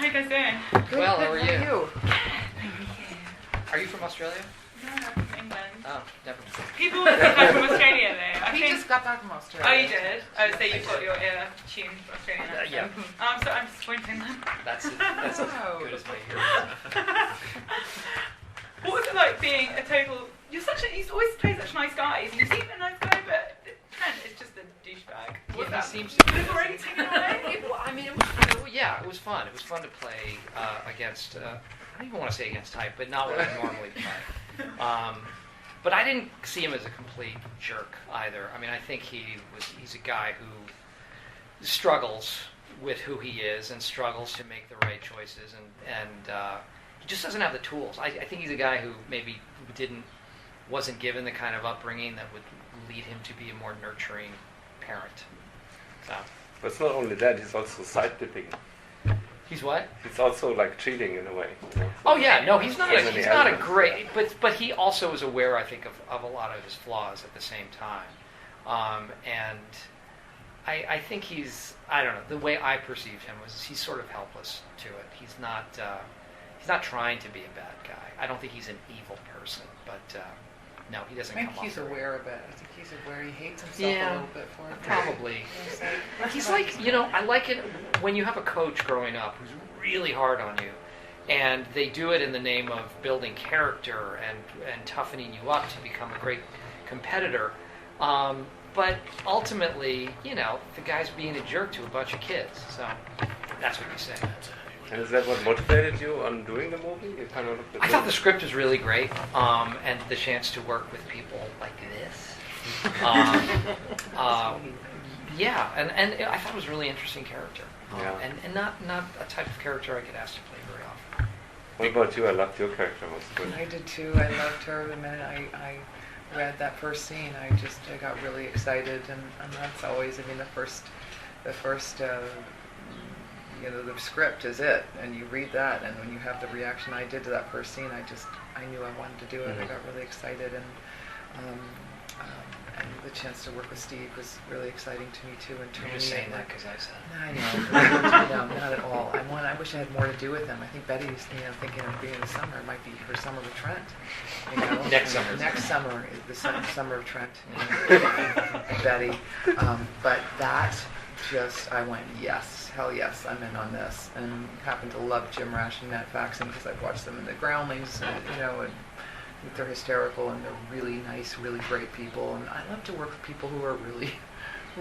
you guys doing? Good, Well, good. how are you? Thank Are you from Australia? you. No, I'm from England. Oh, never. People always think I'm from Australia though. I He think. just got back from Australia. Oh, you did? Oh, so you've got your ear tuned for Australian accent. Yeah. So I'm disappointing them. That's as Oh. good as my ears. What was it like being a total? You always play such nice guys. You seem a nice guy, but Trent is just a douchebag. What's Yeah, that? he seems to be. Liberating in a way? It was fun. It was fun to play against. I don't even want to say against type, but not what I normally play. But I didn't see him as a complete jerk either. I mean, I think he's a guy who struggles with who he is and struggles to make the right choices, and he just doesn't have the tools. I think he's a guy who maybe wasn't given the kind of upbringing that would lead him to be a more nurturing parent. So. But it's not only that, he's also side-dipping. He's what? He's also like cheating in a way. You know? Oh yeah, no, he's not. There's He's many not a elements. great, but he also is aware, I think, of a lot of his flaws at the same time, and I think I don't know. The way I perceived him was he's sort of helpless to it. He's not trying to be a bad guy. I don't think he's an evil person, but no, he doesn't. I think come he's off the aware of it. I think he's aware he hates himself a little bit for it. Probably. He's like, I like it when you have a coach growing up who's really hard on you, and they do it in the name of building character and toughening you up to become a great competitor. But ultimately, the guy's being a jerk to a bunch of kids. So that's what you say. And is that what motivated you on doing the movie? You kind of looked at I thought the script was really great, and the chance to work with people like this. Yeah, and I thought it was a really interesting character, and not a type of character I get asked to play very often. What about you? I loved your character. Was good. I did too. I loved her. The minute I read that first scene, I got really excited, and that's always, the first. The script is it, and you read that, and when you have the reaction I did to that first scene, I knew I wanted to do it. I got really excited, and the chance to work with Steve was really exciting to me too. You're just saying that because I said it. I know, no, not at all. I wish I had more to do with him. I think Betty's, thinking of being the summer. It might be her summer with Trent. Next summer. Next summer is the summer of Trent. And Betty, but that I went, yes, hell yes, I'm in on this. And happened to love Jim Rash and Matt Faxon because I've watched them in the Groundlings, and they're hysterical and they're really nice, really great people. And I love to work with people who are really,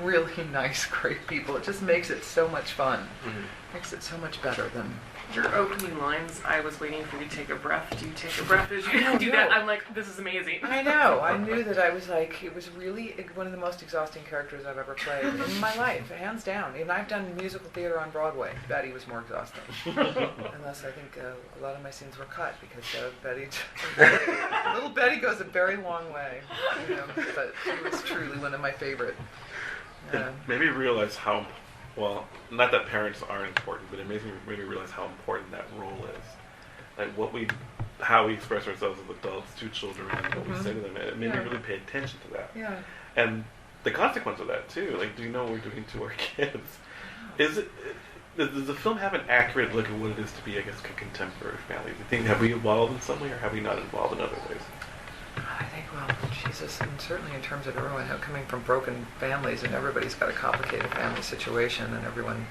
really nice, great people. It just makes it so much fun. Mm-hmm. Makes it so much better than... Your opening lines, I was waiting for you to take a breath. Do you take a breath as you do that? I'm like, this is amazing. I know. I knew that I was like, it was really one of the most exhausting characters I've ever played in my life, hands down. And I've done musical theater on Broadway. Betty was more exhausting. Unless I think a lot of my scenes were cut because little Betty goes a very long way. But she was truly one of my favorite. It made me realize how, well, not that parents aren't important, but it made me realize how important that role is. Like how we express ourselves as adults to children and what we say to them. And it made me really pay attention to that. Yeah. And the consequence of that too. Like, do you know what we're doing to our kids? Does the film have an accurate look at what it is to be, I guess, a contemporary family? Do you think, have we evolved in some way, or have we not evolved in other ways? I think, Jesus, and certainly in terms of everyone coming from broken families, and everybody's got a complicated family situation, and everyone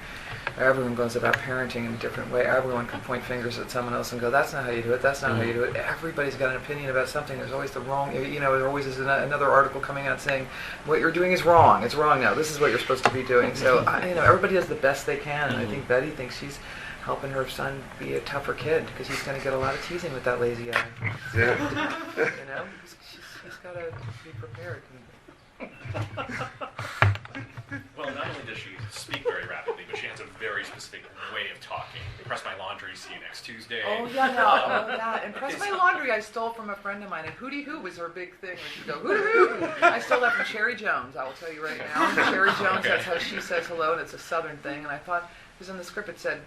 goes about parenting in a different way. Everyone can point fingers at someone else and go, that's not how you do it, that's not how you do it. Everybody's got an opinion about something. There's always the wrong, there always is another article coming out saying, what you're doing is wrong. It's wrong now. This is what you're supposed to be doing. So, everybody does the best they can, and I think Betty thinks she's helping her son be a tougher kid because he's going to get a lot of teasing with that lazy eye. Yeah. She's got to be prepared. Well, not only does she speak very rapidly, but she has a very specific way of talking. Press my laundry, see you next Tuesday. Oh, yeah. And Press My Laundry I stole from a friend of mine, and Hootie Hoo was her big thing. She'd go, Hootie Hoo! I stole that from Sherry Jones, I will tell you right now. Sherry Jones, Okay. That's how she says hello, and it's a southern thing. And I thought, it was in the script, it said,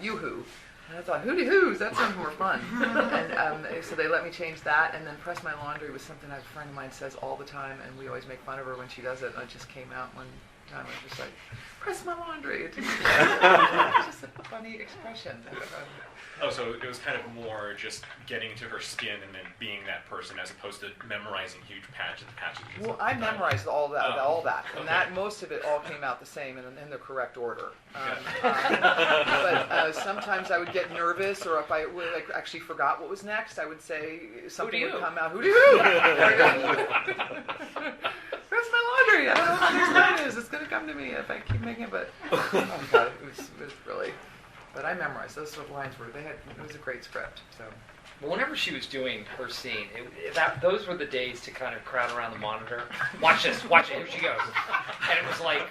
yoo-hoo. And I thought, Hootie Hoos, that sounds more fun. And so they let me change that, and then Press My Laundry was something a friend of mine says all the time, and we always make fun of her when she does it. And it just came out one time. I was just like, Press my laundry. It's just a funny expression. Oh, so it was kind of more just getting into her skin and then being that person, as opposed to memorizing huge patches. And Well, stuff. I memorized all that, and Okay. that most of it all came out the same in the correct order. But sometimes I would get nervous, or if I would, like, actually forgot what was next, I would say something would come out. Who do you? That's my laundry. I don't know what the next line is. It's going to come to me if I keep making it. But oh God, it was really. But I memorized those sort of lines. It was a great script. So. But whenever she was doing her scene, those were the days to kind of crowd around the monitor. Watch this, watch it, here she goes. And it was like,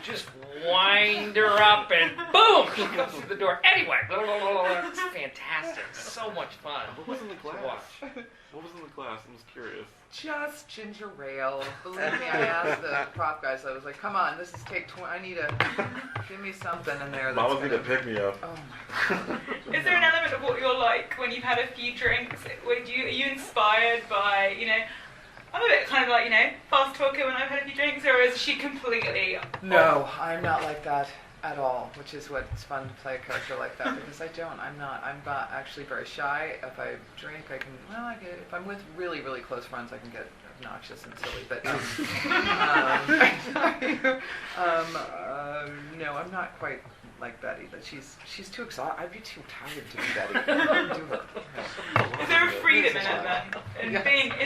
just wind her up and boom, she goes through the door. Anyway, blah, blah, blah, blah. It's fantastic, so much fun. What was in the to glass? watch. What was in the glass? I'm just curious. Just ginger ale. Believe me, I asked the prop guys. I was like, "Come on, this is take 20. I need give me something in there." Mama's That's gonna pick me up. Oh my God. Is there an element of what you're like when you've had a few drinks? Are you inspired by, I'm a bit kind of like, fast talker when I've had a few drinks, or is she completely... No, I'm not like that at all, which is what's fun to play a character like that, because I'm not actually very shy. If I drink, I can, if I'm with really, really close friends, I can get obnoxious and silly, but no, I'm not quite like Betty, but she's too exhausted. I'd be too tired to be Betty. I couldn't do her. Is there a freedom in it then? In Yes.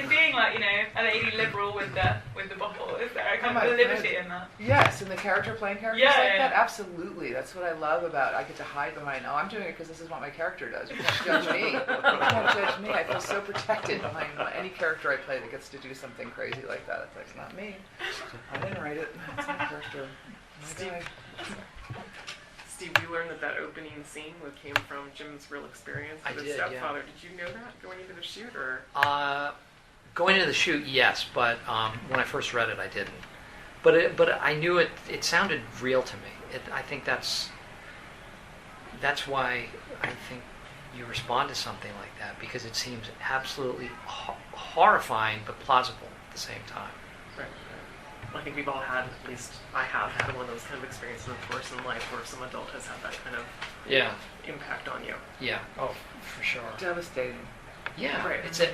being like, a lady liberal with the bottle, is there a kind of liberty in that? Yes, and the playing characters Yeah, like yeah. that, absolutely. That's what I love about it. I get to hide behind, I'm doing it because this is what my character does. You can't judge me. You can't judge me. I feel so protected behind any character I play that gets to do something crazy like that. It's like, it's not me. I didn't write it. It's my character. My guy. Steve, you learned that opening scene came from Jim's real experience I with his did, yeah. stepfather. Did you know that going into the shoot, or? Going into the shoot, yes, but when I first read it, I didn't. But I knew it. It sounded real to me. I think that's why I think you respond to something like that, because it seems absolutely horrifying but plausible at the same time. Right. I think we've all had, at least I have had one of those kind of experiences, of course, in life where some adult has had that kind of impact on you. Yeah. Oh, for sure. Devastating. Yeah. Right. That's the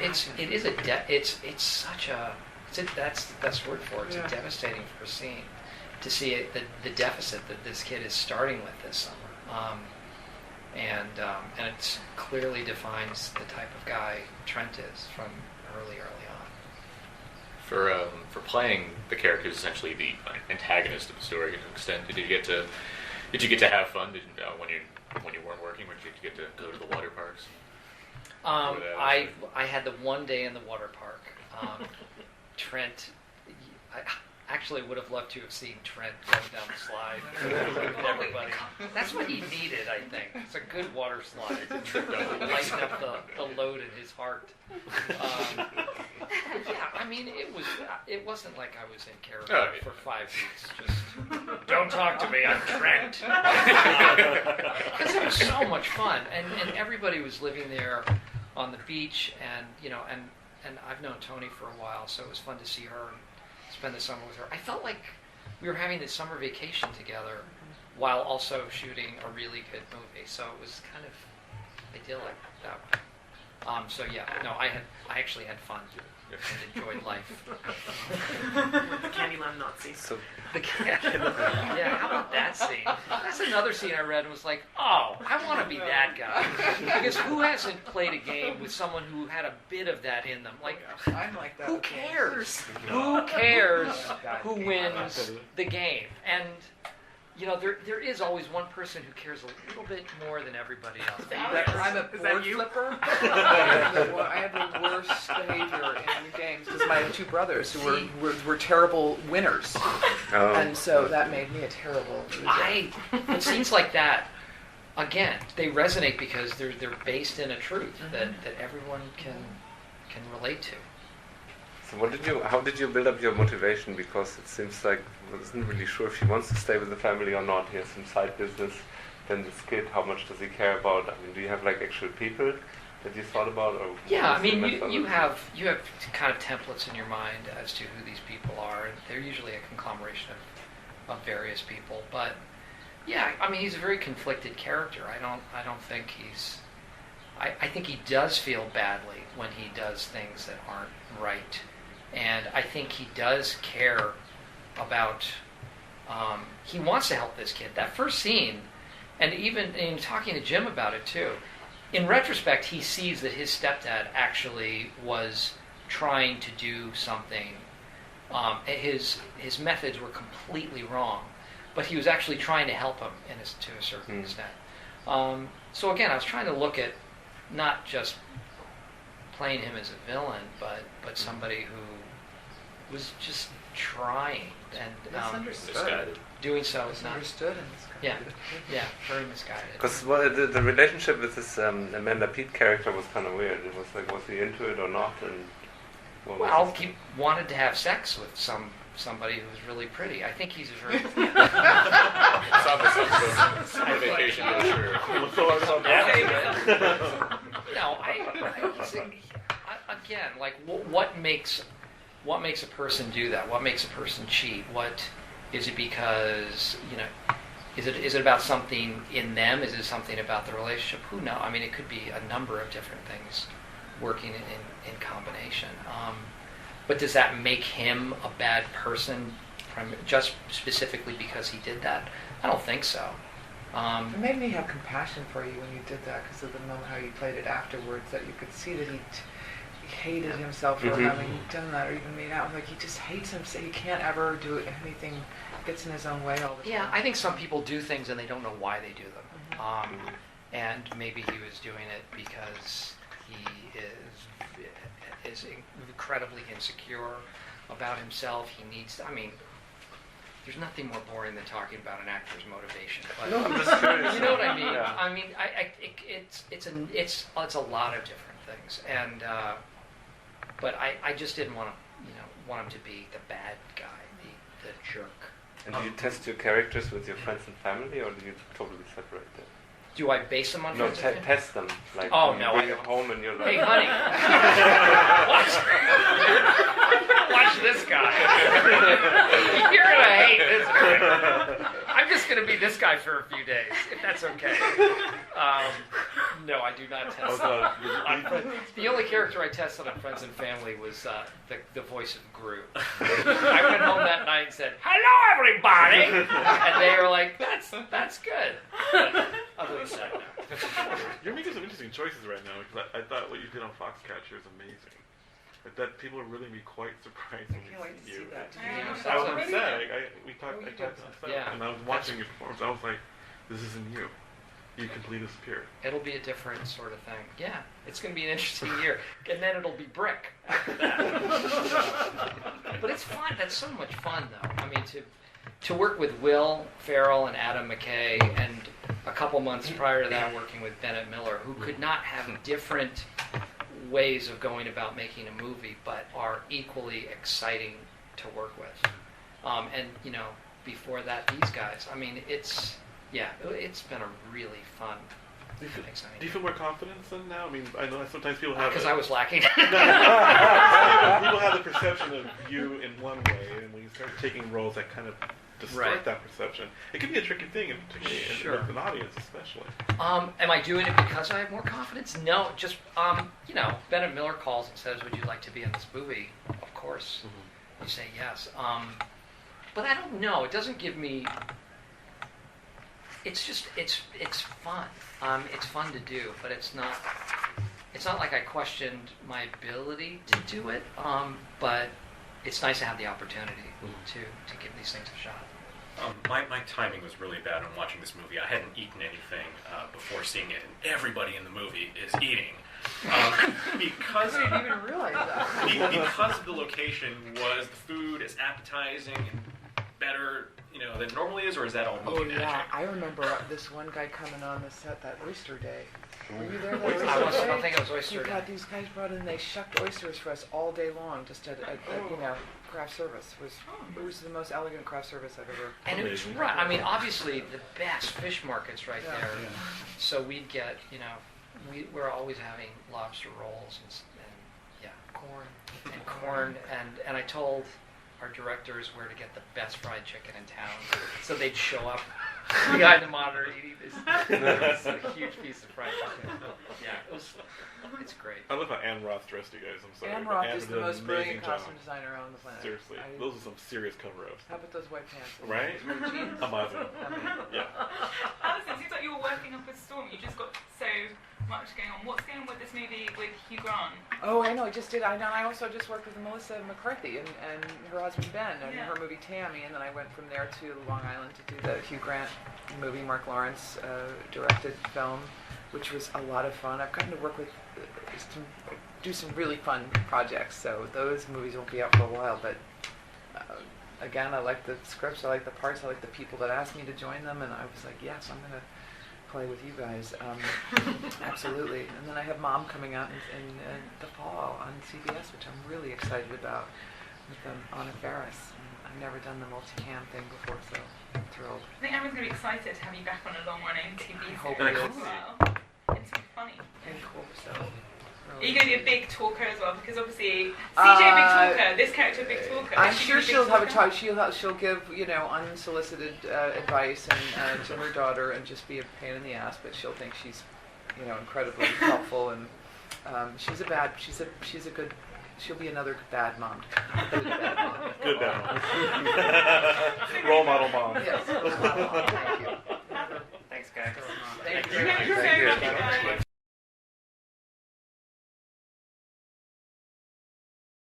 best word for it. It's devastating for a scene to see the deficit that this kid is starting with this summer, and it clearly defines the type of guy Trent is from early on. For playing the character who's essentially the antagonist of the story to an extent, did you get to have fun? When you weren't working, did you get to go to the water parks? I had the one day in the water park. Trent, I actually would have loved to have seen Trent going down the slide with everybody. That's what he needed, I think. It's a good water slide to lighten up the load in his heart. Yeah, I mean, it wasn't like I was in character for 5 weeks. Just don't talk to me, I'm Trent. Because it was so much fun, and everybody was living there on the beach, and and I've known Tony for a while, so it was fun to see her and spend the summer with her. I felt like we were having this summer vacation together while also shooting a really good movie, so it was kind of idyllic that way. So yeah, no, I actually had fun and enjoyed life. The Candyland Nazi. So Yeah, how about that scene? That's another scene I read and was like, oh, I want to be that guy. Because who hasn't played a game with someone who had a bit of that in them? Like, I'm like that. who cares? Who cares who wins the game? And there is always one person who cares a little bit more than everybody else. I'm a Is that board you? flipper. I have the worst behavior in games because my two brothers who were terrible winners, and so that made me a terrible loser. But scenes like that, again, they resonate because they're based in a truth that everyone can relate to. So how did you build up your motivation? Because it seems like I wasn't really sure if he wants to stay with the family or not. He has some side business. Then this kid, how much does he care about? I mean, do you have like actual people that you thought about? Or Yeah, I mean, you have kind of templates in your mind as to who these people are, and they're usually a conglomeration of various people. But Yeah, I mean, he's a very conflicted character. I don't think he's. I think he does feel badly when he does things that aren't right, and I think he does care about. He wants to help this kid. That first scene, and even in talking to Jim about it too. In retrospect, he sees that his stepdad actually was trying to do something. His methods were completely wrong, but he was actually trying to help him to a certain extent. So again, I was trying to look at not just playing him as a villain, but somebody who was just trying and Misunderstood. doing so is not. Misunderstood and misguided. Yeah, very misguided. Because the relationship with this Amanda Peet character was kind of weird. It was like, was he into it or not? And well, he wanted to have sex with somebody who was really pretty. I think he's a very. Summer vacation brochure. No, again, like what makes a person do that? What makes a person cheat? What is it because Is it about something in them? Is it something about the relationship? Who knows? I mean, it could be a number of different things working in combination. But does that make him a bad person just specifically because he did that? I don't think so. It made me have compassion for you when you did that because of the moment how you played it afterwards, that you could see that he hated himself for having done that or even made out. Like, he just hates himself. He can't ever do anything, gets in his own way all the time. Yeah, I think some people do things and they don't know why they do them. And maybe he was doing it because he is incredibly insecure about himself. He needs to, I mean, there's nothing more boring than talking about an actor's motivation. But No, I'm just curious. you know what I mean? Yeah. I mean, it's a lot of different things, and but I just didn't want him to be the bad guy, the jerk. And do you test your characters with your friends and family, or do you totally separate them? Do I base them on? No, friends and family? test them. Like, Oh, you no, bring I it don't. home and you're like, Hey, honey, watch this guy. You're gonna hate this guy. I'm just gonna be this guy for a few days, if that's okay. No, I do not test them. The only character I tested on Friends and Family was the voice of Gru. I went home that night and said, "Hello, everybody," and they were like, "That's good." But other than that, no. You're making some interesting choices right now because I thought what you did on Foxcatcher is amazing. Like that, people are really be quite surprised when I can't wait to see you. see that. I was on set. I talked on set, Yeah. and I was watching your performance. I was like, "This isn't you. You completely disappeared." It'll be a different sort of thing. Yeah, it's going to be an interesting year. And then it'll be Brick after that. But it's fun. That's so much fun, though. I mean, to work with Will Ferrell and Adam McKay, and a couple months prior to that working with Bennett Miller, who could not have different ways of going about making a movie, but are equally exciting to work with. And, before that, these guys. I mean, it's been a really fun, exciting. Do you feel more confidence than now? I mean, I know sometimes people have. Because I was lacking. People have the perception of you in one way, and when you start taking roles that kind of distort Right. that perception, it can be a tricky thing, and particularly Sure. with an audience, especially. Am I doing it because I have more confidence? No, just, Bennett Miller calls and says, "Would you like to be in this movie?" Of course. You say yes. But I don't know. It doesn't give me... It's just, it's fun. It's fun to do, but it's not like I questioned my ability to do it, but it's nice to have the opportunity to give these things a shot. My timing was really bad on watching this movie. I hadn't eaten anything before seeing it, and everybody in the movie is eating. Because I didn't even realize that. because the location was the food is appetizing and better, than it normally is, or is that all movie magic? Yeah, I remember this one guy coming on the set that Oyster Day. Were you there that I Oyster Day? don't think it was Oyster You Day. got these guys brought in, they shucked oysters for us all day long, just at craft service. It was the most elegant craft service I've ever. And it was right. I mean, obviously, the best fish market's right there. Yeah. So we'd get, we're always having lobster rolls and corn. And I told our directors where to get the best fried chicken in town. So they'd show up behind the monitor eating this a huge piece of fried chicken. Yeah, it's great. I love how Ann Roth dressed you guys. I'm sorry. Ann but Roth Ann is did the an most amazing brilliant job. costume designer on the planet. Seriously, I- those are some serious cover-ups. How about those white pants? Right? Those jeans? Amazing. I mean, Yeah. Allison, it seems like you were working up a storm. You just got so much going on. What's going on with this movie with Hugh Grant? oh, I know. I just did. I know. I also just worked with Melissa McCarthy and her husband Ben and Yeah. her movie Tammy, and then I went from there to Long Island to do the Hugh Grant movie, Mark Lawrence directed film, which was a lot of fun. I've gotten to work with do some really fun projects. So those movies won't be out for a while, but again, I like the scripts, I like the parts, I like the people that asked me to join them, and I was like, yes, I'm going to play with you guys. Absolutely. And then I have Mom coming out in the fall on CBS, which I'm really excited about, with Anna Faris. I've never done the multicam thing before, so I'm thrilled. I think everyone's going to be excited to have you back on a long-running TV I hope series it as is. well. It's so funny. And cool, so. Are you going to be a big talker as well? Because obviously, CJ big talker, this character a big talker. I'm Is she sure gonna be a she'll big have a talker? talk. She'll give unsolicited advice and to her daughter and just be a pain in the ass. But she'll think she's incredibly helpful and she's a good. She'll be another bad mom. Good bad mom. Good down. Role model mom. Yes. Thank you.